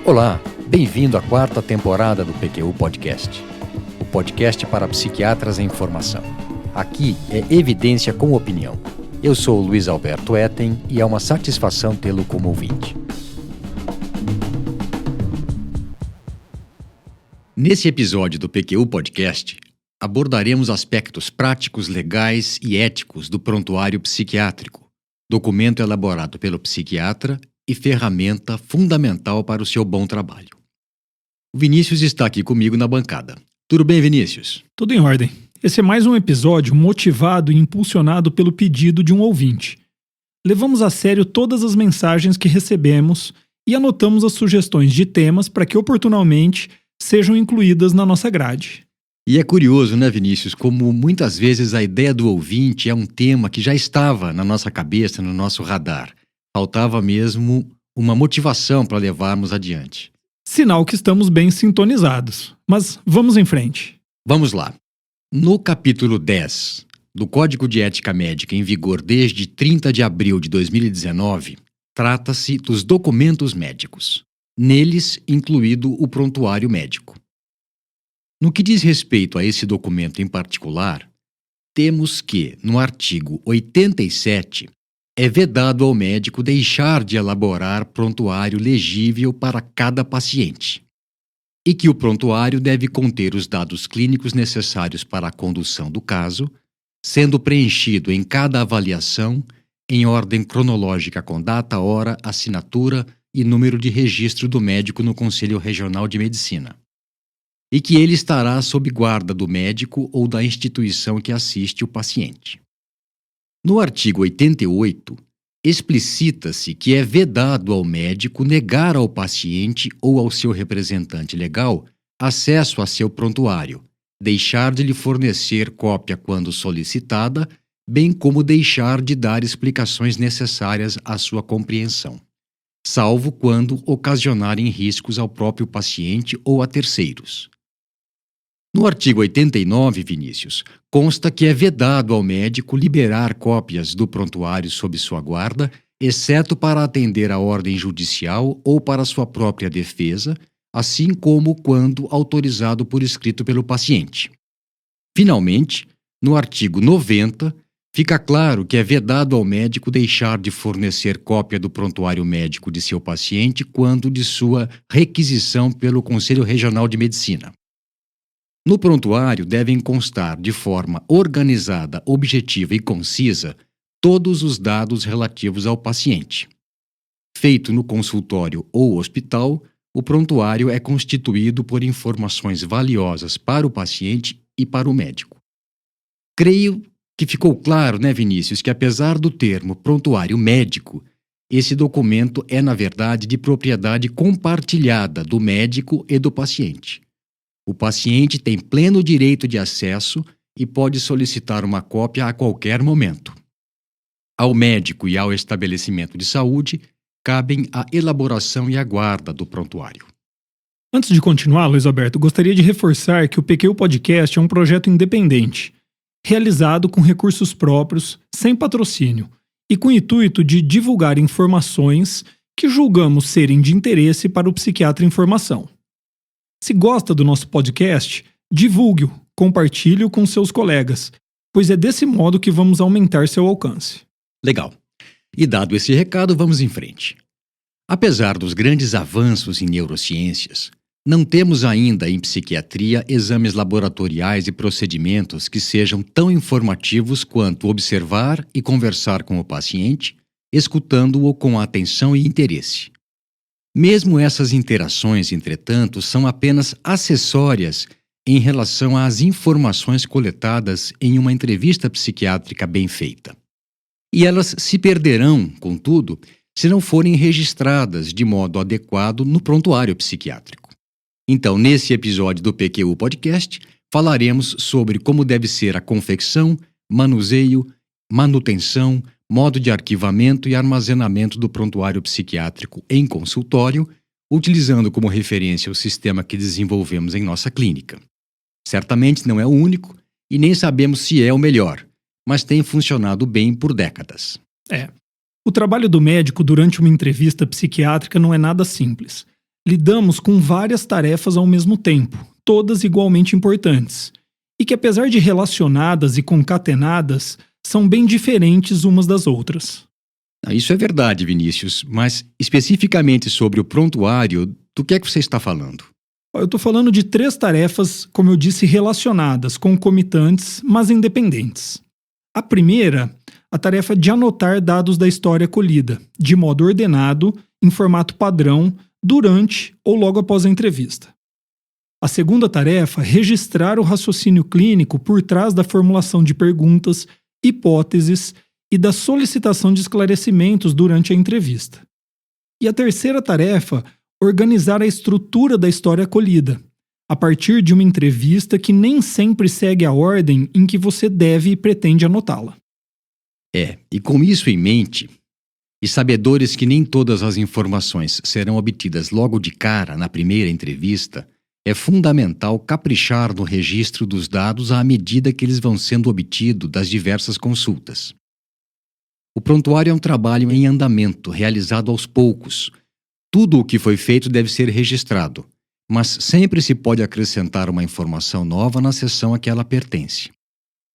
Olá, bem-vindo à quarta temporada do PQU Podcast, o podcast para psiquiatras em formação. Aqui é evidência com opinião. Eu sou o Luiz Alberto Etten e é uma satisfação tê-lo como ouvinte. Nesse episódio do PQU Podcast, abordaremos aspectos práticos, legais e éticos do prontuário psiquiátrico, documento elaborado pelo psiquiatra e ferramenta fundamental para o seu bom trabalho. O Vinícius está aqui comigo na bancada. Tudo bem, Vinícius? Tudo em ordem. Esse é mais um episódio motivado e impulsionado pelo pedido de um ouvinte. Levamos a sério todas as mensagens que recebemos e anotamos as sugestões de temas para que oportunamente sejam incluídas na nossa grade. E é curioso, né, Vinícius, como muitas vezes a ideia do ouvinte é um tema que já estava na nossa cabeça, no nosso radar. Faltava mesmo uma motivação para levarmos adiante. Sinal que estamos bem sintonizados. Mas vamos em frente. Vamos lá. No capítulo 10 do Código de Ética Médica em vigor desde 30 de abril de 2019, trata-se dos documentos médicos, neles incluído o prontuário médico. No que diz respeito a esse documento em particular, temos que, no artigo 87, é vedado ao médico deixar de elaborar prontuário legível para cada paciente, e que o prontuário deve conter os dados clínicos necessários para a condução do caso, sendo preenchido em cada avaliação em ordem cronológica com data, hora, assinatura e número de registro do médico no Conselho Regional de Medicina, e que ele estará sob guarda do médico ou da instituição que assiste o paciente. No artigo 88, explicita-se que é vedado ao médico negar ao paciente ou ao seu representante legal acesso a seu prontuário, deixar de lhe fornecer cópia quando solicitada, bem como deixar de dar explicações necessárias à sua compreensão, salvo quando ocasionarem riscos ao próprio paciente ou a terceiros. No artigo 89, Vinícius, consta que é vedado ao médico liberar cópias do prontuário sob sua guarda, exceto para atender à ordem judicial ou para sua própria defesa, assim como quando autorizado por escrito pelo paciente. Finalmente, no artigo 90, fica claro que é vedado ao médico deixar de fornecer cópia do prontuário médico de seu paciente quando de sua requisição pelo Conselho Regional de Medicina. No prontuário devem constar de forma organizada, objetiva e concisa todos os dados relativos ao paciente. Feito no consultório ou hospital, o prontuário é constituído por informações valiosas para o paciente e para o médico. Creio que ficou claro, né, Vinícius, que apesar do termo prontuário médico, esse documento é, na verdade, de propriedade compartilhada do médico e do paciente. O paciente tem pleno direito de acesso e pode solicitar uma cópia a qualquer momento. Ao médico e ao estabelecimento de saúde, cabem a elaboração e a guarda do prontuário. Antes de continuar, Luiz Alberto, gostaria de reforçar que o PQU Podcast é um projeto independente, realizado com recursos próprios, sem patrocínio, e com o intuito de divulgar informações que julgamos serem de interesse para o psiquiatra em formação. Se gosta do nosso podcast, divulgue-o, compartilhe-o com seus colegas, pois é desse modo que vamos aumentar seu alcance. Legal. E dado esse recado, vamos em frente. Apesar dos grandes avanços em neurociências, não temos ainda em psiquiatria exames laboratoriais e procedimentos que sejam tão informativos quanto observar e conversar com o paciente, escutando-o com atenção e interesse. Mesmo essas interações, entretanto, são apenas acessórias em relação às informações coletadas em uma entrevista psiquiátrica bem feita. E elas se perderão, contudo, se não forem registradas de modo adequado no prontuário psiquiátrico. Então, nesse episódio do PQU Podcast, falaremos sobre como deve ser a confecção, manuseio, manutenção, modo de arquivamento e armazenamento do prontuário psiquiátrico em consultório, utilizando como referência o sistema que desenvolvemos em nossa clínica. Certamente não é o único e nem sabemos se é o melhor, mas tem funcionado bem por décadas. O trabalho do médico durante uma entrevista psiquiátrica não é nada simples. lidamos com várias tarefas ao mesmo tempo, todas igualmente importantes, e que, apesar de relacionadas e concatenadas, são bem diferentes umas das outras. Isso é verdade, Vinícius, mas especificamente sobre o prontuário, do que é que você está falando? Eu estou falando de 3 tarefas, como eu disse, relacionadas, concomitantes, mas independentes. A primeira, a tarefa de anotar dados da história colhida, de modo ordenado, em formato padrão, durante ou logo após a entrevista. A segunda tarefa, registrar o raciocínio clínico por trás da formulação de perguntas, hipóteses e da solicitação de esclarecimentos durante a entrevista. E a terceira tarefa, organizar a estrutura da história colhida, a partir de uma entrevista que nem sempre segue a ordem em que você deve e pretende anotá-la. E com isso em mente, e sabedores que nem todas as informações serão obtidas logo de cara na primeira entrevista, é fundamental caprichar no registro dos dados à medida que eles vão sendo obtidos das diversas consultas. O prontuário é um trabalho em andamento, realizado aos poucos. Tudo o que foi feito deve ser registrado, mas sempre se pode acrescentar uma informação nova na seção a que ela pertence.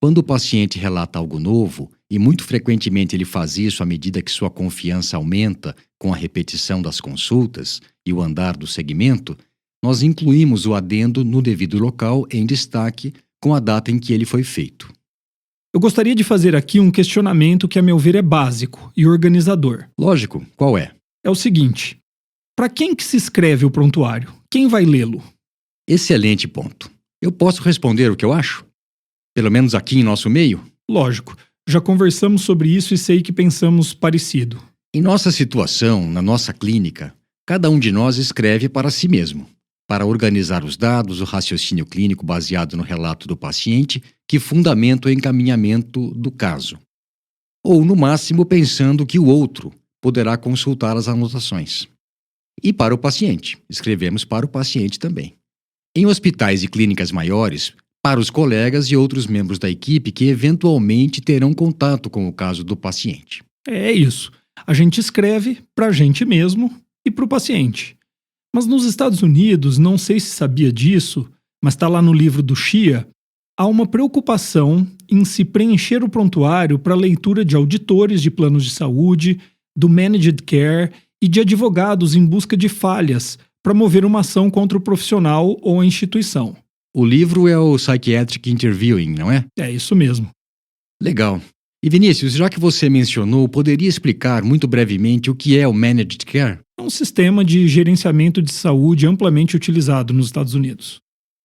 Quando o paciente relata algo novo, e muito frequentemente ele faz isso à medida que sua confiança aumenta com a repetição das consultas e o andar do segmento, nós incluímos o adendo no devido local em destaque com a data em que ele foi feito. Eu gostaria de fazer aqui um questionamento que, a meu ver, é básico e organizador. Lógico, qual é? É o seguinte: para quem que se escreve o prontuário? Quem vai lê-lo? Excelente ponto. Eu posso responder o que eu acho? Pelo menos aqui em nosso meio? Lógico, já conversamos sobre isso e sei que pensamos parecido. Em nossa situação, na nossa clínica, cada um de nós escreve para si mesmo, para organizar os dados, o raciocínio clínico baseado no relato do paciente que fundamenta o encaminhamento do caso. Ou, no máximo, pensando que o outro poderá consultar as anotações. E para o paciente, escrevemos para o paciente também. Em hospitais e clínicas maiores, para os colegas e outros membros da equipe que eventualmente terão contato com o caso do paciente. É isso. A gente escreve para a gente mesmo e para o paciente. Mas nos Estados Unidos, não sei se sabia disso, mas está lá no livro do Shia, há uma preocupação em se preencher o prontuário para leitura de auditores de planos de saúde, do managed care e de advogados em busca de falhas para mover uma ação contra o profissional ou a instituição. O livro é o Psychiatric Interviewing, não é? É isso mesmo. Legal. E Vinícius, já que você mencionou, poderia explicar muito brevemente o que é o Managed Care? É um sistema de gerenciamento de saúde amplamente utilizado nos Estados Unidos.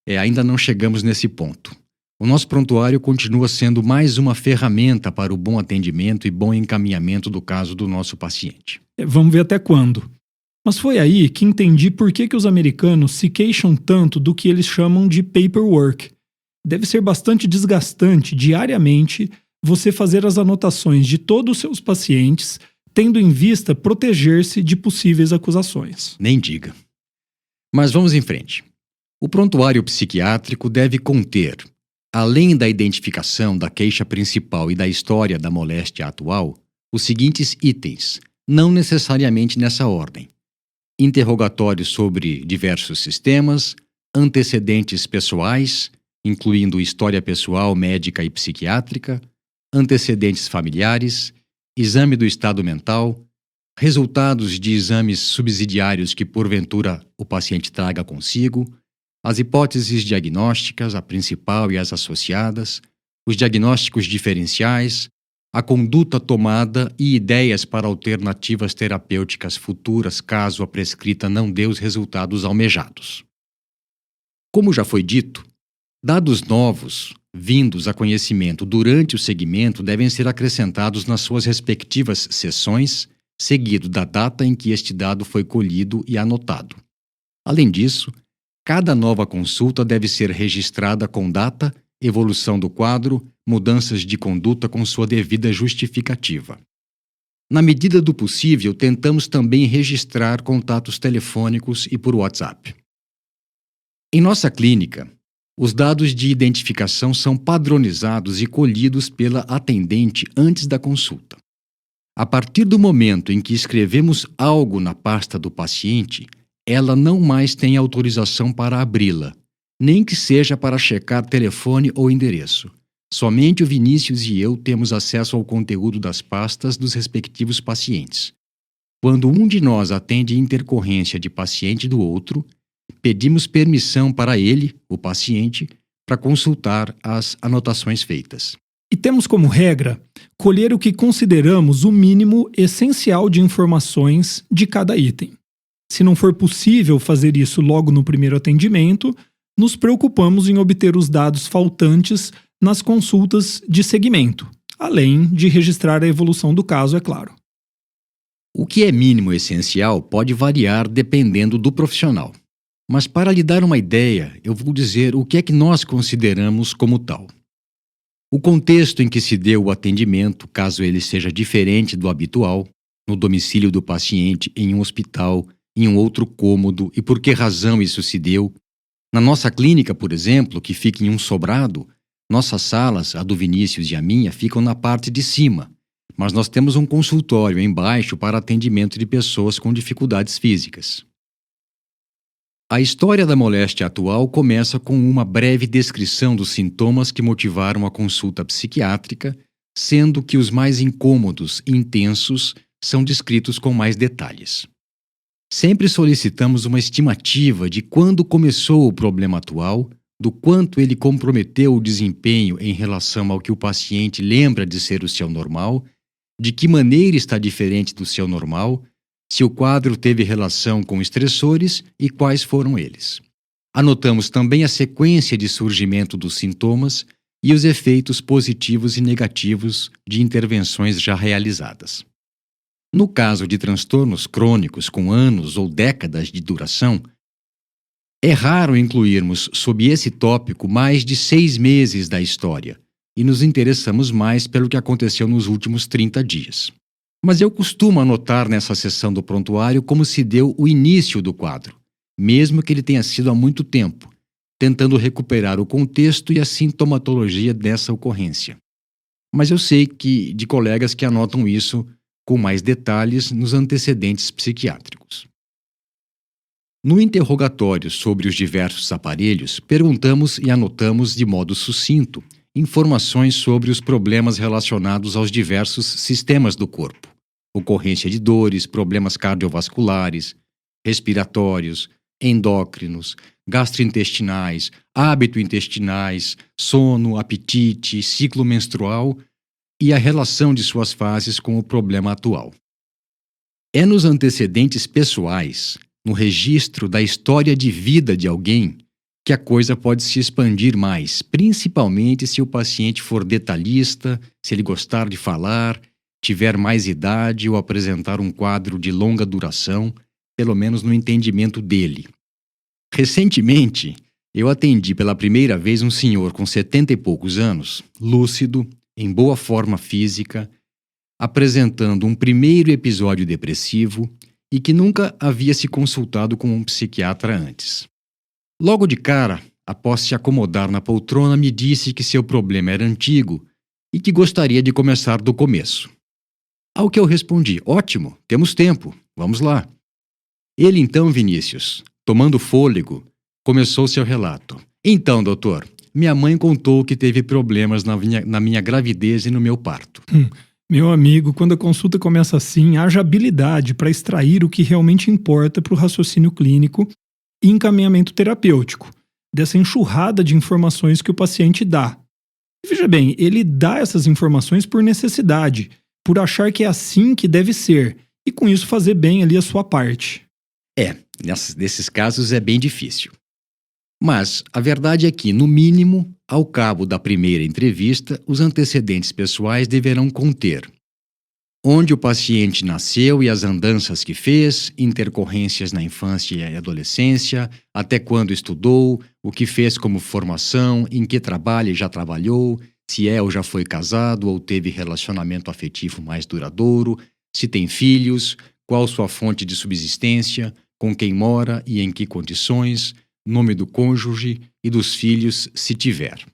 Ainda não chegamos nesse ponto. O nosso prontuário continua sendo mais uma ferramenta para o bom atendimento e bom encaminhamento do caso do nosso paciente. Vamos ver até quando. Mas foi aí que entendi por que os americanos se queixam tanto do que eles chamam de paperwork. Deve ser bastante desgastante diariamente você fazer as anotações de todos os seus pacientes, tendo em vista proteger-se de possíveis acusações. Nem diga. Mas vamos em frente. O prontuário psiquiátrico deve conter, além da identificação da queixa principal e da história da moléstia atual, os seguintes itens, não necessariamente nessa ordem: interrogatórios sobre diversos sistemas, antecedentes pessoais, incluindo história pessoal, médica e psiquiátrica, antecedentes familiares, exame do estado mental, resultados de exames subsidiários que porventura o paciente traga consigo, as hipóteses diagnósticas, a principal e as associadas, os diagnósticos diferenciais, a conduta tomada e ideias para alternativas terapêuticas futuras caso a prescrita não dê os resultados almejados. Como já foi dito, dados novos, vindos a conhecimento durante o segmento, devem ser acrescentados nas suas respectivas sessões, seguido da data em que este dado foi colhido e anotado. Além disso, cada nova consulta deve ser registrada com data, evolução do quadro, mudanças de conduta com sua devida justificativa. Na medida do possível, tentamos também registrar contatos telefônicos e por WhatsApp. Em nossa clínica, os dados de identificação são padronizados e colhidos pela atendente antes da consulta. A partir do momento em que escrevemos algo na pasta do paciente, ela não mais tem autorização para abri-la, nem que seja para checar telefone ou endereço. Somente o Vinícius e eu temos acesso ao conteúdo das pastas dos respectivos pacientes. Quando um de nós atende intercorrência de paciente do outro, pedimos permissão para ele, o paciente, para consultar as anotações feitas. E temos como regra colher o que consideramos o mínimo essencial de informações de cada item. Se não for possível fazer isso logo no primeiro atendimento, nos preocupamos em obter os dados faltantes nas consultas de seguimento, além de registrar a evolução do caso, é claro. O que é mínimo essencial pode variar dependendo do profissional. Mas para lhe dar uma ideia, eu vou dizer o que é que nós consideramos como tal. O contexto em que se deu o atendimento, caso ele seja diferente do habitual, no domicílio do paciente, em um hospital, em um outro cômodo e por que razão isso se deu. Na nossa clínica, por exemplo, que fica em um sobrado, nossas salas, a do Vinícius e a minha, ficam na parte de cima, mas nós temos um consultório embaixo para atendimento de pessoas com dificuldades físicas. A história da moléstia atual começa com uma breve descrição dos sintomas que motivaram a consulta psiquiátrica, sendo que os mais incômodos e intensos são descritos com mais detalhes. Sempre solicitamos uma estimativa de quando começou o problema atual, do quanto ele comprometeu o desempenho em relação ao que o paciente lembra de ser o seu normal, de que maneira está diferente do seu normal, se o quadro teve relação com estressores e quais foram eles. Anotamos também a sequência de surgimento dos sintomas e os efeitos positivos e negativos de intervenções já realizadas. No caso de transtornos crônicos com anos ou décadas de duração, é raro incluirmos sob esse tópico mais de 6 meses da história e nos interessamos mais pelo que aconteceu nos últimos 30 dias. Mas eu costumo anotar nessa seção do prontuário como se deu o início do quadro, mesmo que ele tenha sido há muito tempo, tentando recuperar o contexto e a sintomatologia dessa ocorrência. Mas eu sei de colegas que anotam isso com mais detalhes nos antecedentes psiquiátricos. No interrogatório sobre os diversos aparelhos, perguntamos e anotamos de modo sucinto informações sobre os problemas relacionados aos diversos sistemas do corpo, ocorrência de dores, problemas cardiovasculares, respiratórios, endócrinos, gastrointestinais, hábito-intestinais, sono, apetite, ciclo menstrual e a relação de suas fases com o problema atual. É nos antecedentes pessoais, no registro da história de vida de alguém, que a coisa pode se expandir mais, principalmente se o paciente for detalhista, se ele gostar de falar, tiver mais idade ou apresentar um quadro de longa duração, pelo menos no entendimento dele. Recentemente, eu atendi pela primeira vez um senhor com 70 e poucos anos, lúcido, em boa forma física, apresentando um primeiro episódio depressivo e que nunca havia se consultado com um psiquiatra antes. Logo de cara, após se acomodar na poltrona, me disse que seu problema era antigo e que gostaria de começar do começo. Ao que eu respondi: ótimo, temos tempo, vamos lá. Ele então, Vinícius, tomando fôlego, começou seu relato. Então, doutor, minha mãe contou que teve problemas na minha gravidez e no meu parto. Meu amigo, quando a consulta começa assim, haja habilidade para extrair o que realmente importa para o raciocínio clínico e encaminhamento terapêutico, dessa enxurrada de informações que o paciente dá. E veja bem, ele dá essas informações por necessidade, por achar que é assim que deve ser, e com isso fazer bem ali a sua parte. Nesses casos é bem difícil. Mas a verdade é que, no mínimo, ao cabo da primeira entrevista, os antecedentes pessoais deverão conter onde o paciente nasceu e as andanças que fez, intercorrências na infância e adolescência, até quando estudou, o que fez como formação, em que trabalha e já trabalhou, se é ou já foi casado ou teve relacionamento afetivo mais duradouro, se tem filhos, qual sua fonte de subsistência, com quem mora e em que condições, nome do cônjuge e dos filhos, se tiver.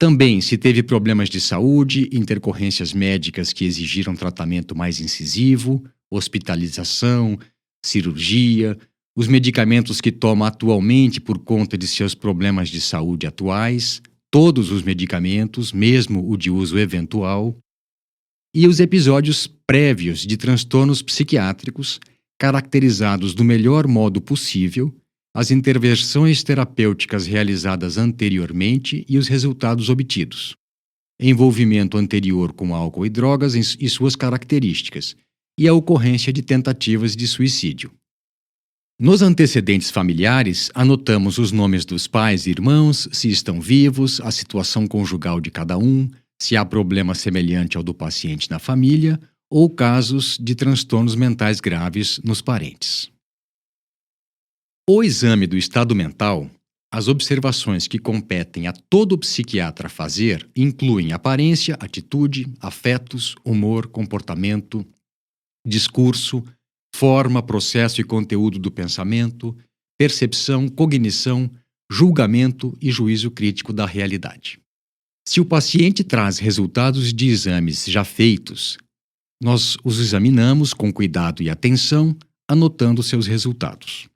Também se teve problemas de saúde, intercorrências médicas que exigiram tratamento mais incisivo, hospitalização, cirurgia, os medicamentos que toma atualmente por conta de seus problemas de saúde atuais, todos os medicamentos, mesmo o de uso eventual, e os episódios prévios de transtornos psiquiátricos, caracterizados do melhor modo possível, as intervenções terapêuticas realizadas anteriormente e os resultados obtidos, envolvimento anterior com álcool e drogas e suas características, e a ocorrência de tentativas de suicídio. Nos antecedentes familiares, anotamos os nomes dos pais e irmãos, se estão vivos, a situação conjugal de cada um, se há problema semelhante ao do paciente na família ou casos de transtornos mentais graves nos parentes. O exame do estado mental, as observações que competem a todo psiquiatra fazer incluem aparência, atitude, afetos, humor, comportamento, discurso, forma, processo e conteúdo do pensamento, percepção, cognição, julgamento e juízo crítico da realidade. Se o paciente traz resultados de exames já feitos, nós os examinamos com cuidado e atenção, anotando seus resultados.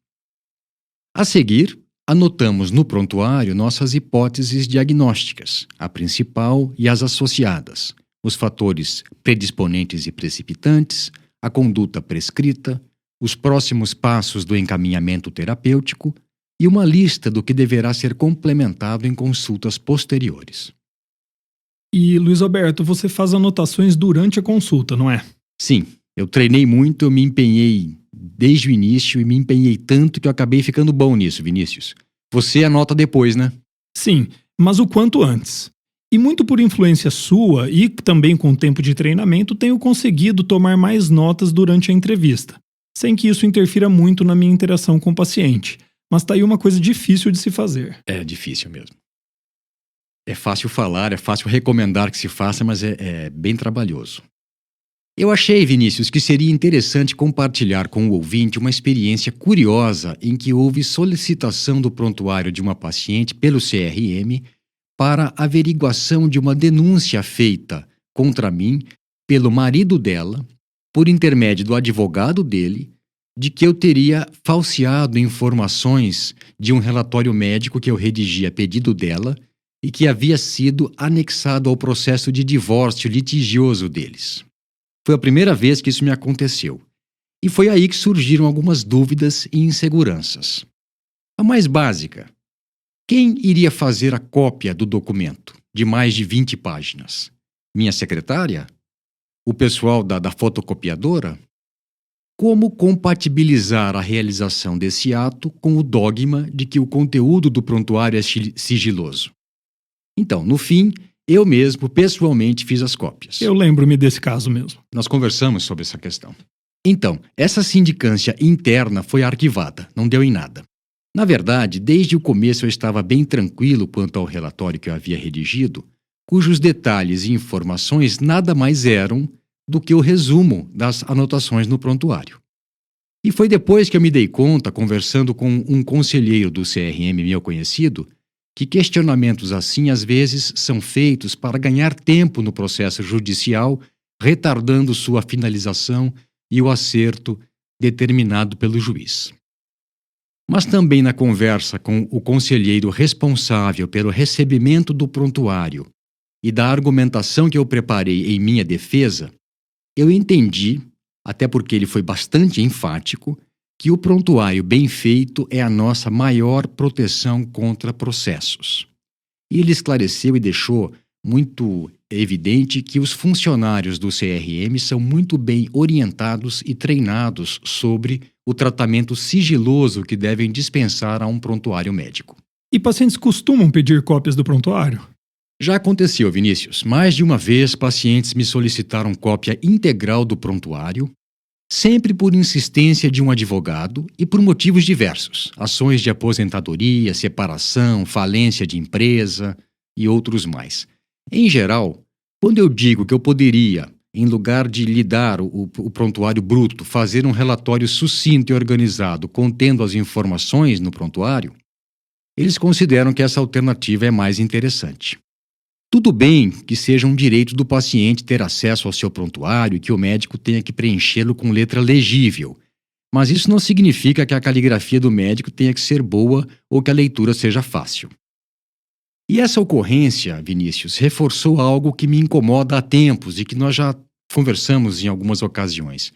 A seguir, anotamos no prontuário nossas hipóteses diagnósticas, a principal e as associadas, os fatores predisponentes e precipitantes, a conduta prescrita, os próximos passos do encaminhamento terapêutico e uma lista do que deverá ser complementado em consultas posteriores. E, Luiz Alberto, você faz anotações durante a consulta, não é? Sim, eu treinei muito, eu me empenhei desde o início e me empenhei tanto que eu acabei ficando bom nisso, Vinícius. Você anota depois, né? Sim, mas o quanto antes. E muito por influência sua e também com o tempo de treinamento, tenho conseguido tomar mais notas durante a entrevista, sem que isso interfira muito na minha interação com o paciente. Mas tá aí uma coisa difícil de se fazer. É difícil mesmo. É fácil falar, é fácil recomendar que se faça, mas é bem trabalhoso. Eu achei, Vinícius, que seria interessante compartilhar com o ouvinte uma experiência curiosa em que houve solicitação do prontuário de uma paciente pelo CRM para averiguação de uma denúncia feita contra mim pelo marido dela, por intermédio do advogado dele, de que eu teria falseado informações de um relatório médico que eu redigi a pedido dela e que havia sido anexado ao processo de divórcio litigioso deles. Foi a primeira vez que isso me aconteceu. E foi aí que surgiram algumas dúvidas e inseguranças. A mais básica: quem iria fazer a cópia do documento, de mais de 20 páginas? Minha secretária? O pessoal da fotocopiadora? Como compatibilizar a realização desse ato com o dogma de que o conteúdo do prontuário é sigiloso? Então, no fim, eu mesmo, pessoalmente, fiz as cópias. Eu lembro-me desse caso mesmo. Nós conversamos sobre essa questão. Então, essa sindicância interna foi arquivada, não deu em nada. Na verdade, desde o começo eu estava bem tranquilo quanto ao relatório que eu havia redigido, cujos detalhes e informações nada mais eram do que o resumo das anotações no prontuário. E foi depois que eu me dei conta, conversando com um conselheiro do CRM meu conhecido, que questionamentos assim às vezes são feitos para ganhar tempo no processo judicial, retardando sua finalização e o acerto determinado pelo juiz. Mas também na conversa com o conselheiro responsável pelo recebimento do prontuário e da argumentação que eu preparei em minha defesa, eu entendi, até porque ele foi bastante enfático, que o prontuário bem feito é a nossa maior proteção contra processos. E ele esclareceu e deixou muito evidente que os funcionários do CRM são muito bem orientados e treinados sobre o tratamento sigiloso que devem dispensar a um prontuário médico. E pacientes costumam pedir cópias do prontuário? Já aconteceu, Vinícius. Mais de uma vez, pacientes me solicitaram cópia integral do prontuário, sempre por insistência de um advogado e por motivos diversos, ações de aposentadoria, separação, falência de empresa e outros mais. Em geral, quando eu digo que eu poderia, em lugar de lhe dar o prontuário bruto, fazer um relatório sucinto e organizado contendo as informações no prontuário, eles consideram que essa alternativa é mais interessante. Tudo bem que seja um direito do paciente ter acesso ao seu prontuário e que o médico tenha que preenchê-lo com letra legível, Mas isso não significa que a caligrafia do médico tenha que ser boa ou que a leitura seja fácil. E essa ocorrência, Vinícius, reforçou algo que me incomoda há tempos e que nós já conversamos em algumas ocasiões.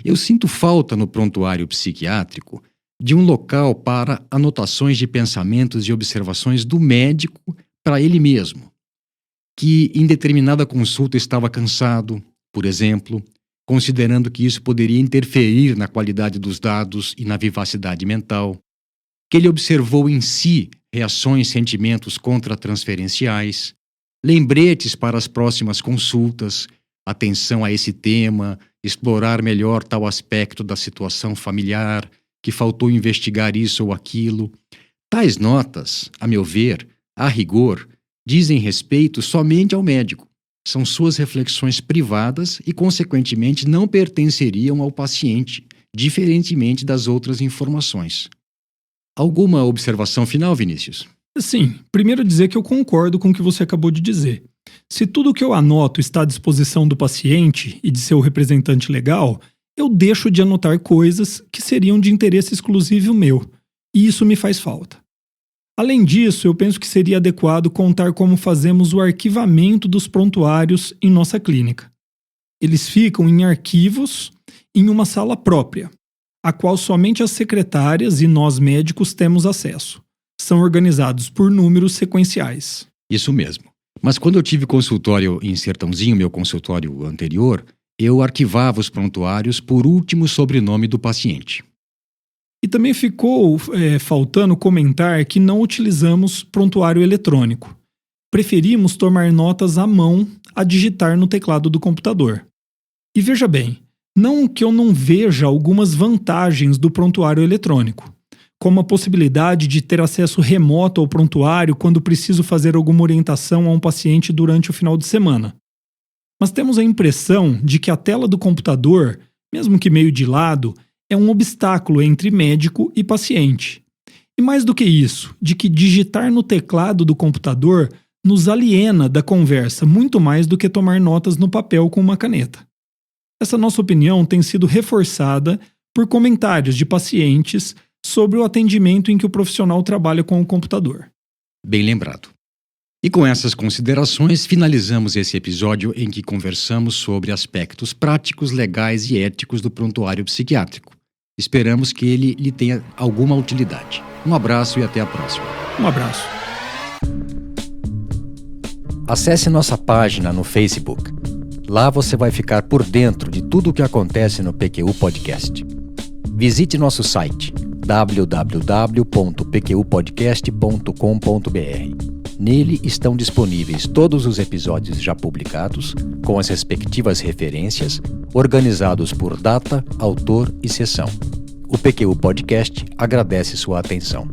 Eu sinto falta no prontuário psiquiátrico de um local para anotações de pensamentos e observações do médico para ele mesmo, que em determinada consulta estava cansado, por exemplo, considerando que isso poderia interferir na qualidade dos dados e na vivacidade mental, que ele observou em si reações, sentimentos contratransferenciais, lembretes para as próximas consultas, atenção a esse tema, explorar melhor tal aspecto da situação familiar, que faltou investigar isso ou aquilo. Tais notas, a meu ver, a rigor, dizem respeito somente ao médico. São suas reflexões privadas e, consequentemente, não pertenceriam ao paciente, diferentemente das outras informações. Alguma observação final, Vinícius? Sim, primeiro dizer que eu concordo com o que você acabou de dizer. Se tudo o que eu anoto está à disposição do paciente e de seu representante legal, eu deixo de anotar coisas que seriam de interesse exclusivo meu, e isso me faz falta. Além disso, eu penso que seria adequado contar como fazemos o arquivamento dos prontuários em nossa clínica. Eles ficam em arquivos em uma sala própria, a qual somente as secretárias e nós médicos temos acesso. São organizados por números sequenciais. Isso mesmo. Mas quando eu tive consultório em Sertãozinho, meu consultório anterior, eu arquivava os prontuários por último sobrenome do paciente. E também ficou faltando comentar que não utilizamos prontuário eletrônico. Preferimos tomar notas à mão a digitar no teclado do computador. E veja bem, não que eu não veja algumas vantagens do prontuário eletrônico, como a possibilidade de ter acesso remoto ao prontuário quando preciso fazer alguma orientação a um paciente durante o final de semana. Mas temos a impressão de que a tela do computador, mesmo que meio de lado, é um obstáculo entre médico e paciente. E mais do que isso, de que digitar no teclado do computador nos aliena da conversa muito mais do que tomar notas no papel com uma caneta. Essa nossa opinião tem sido reforçada por comentários de pacientes sobre o atendimento em que o profissional trabalha com o computador. Bem lembrado. E com essas considerações, finalizamos esse episódio em que conversamos sobre aspectos práticos, legais e éticos do prontuário psiquiátrico. Esperamos que ele lhe tenha alguma utilidade. Um abraço e até a próxima. Um abraço. Acesse nossa página no Facebook. Lá você vai ficar por dentro de tudo o que acontece no PQU Podcast. Visite nosso site www.pqpodcast.com.br. Nele estão disponíveis todos os episódios já publicados, com as respectivas referências, organizados por data, autor e sessão. O PQU Podcast agradece sua atenção.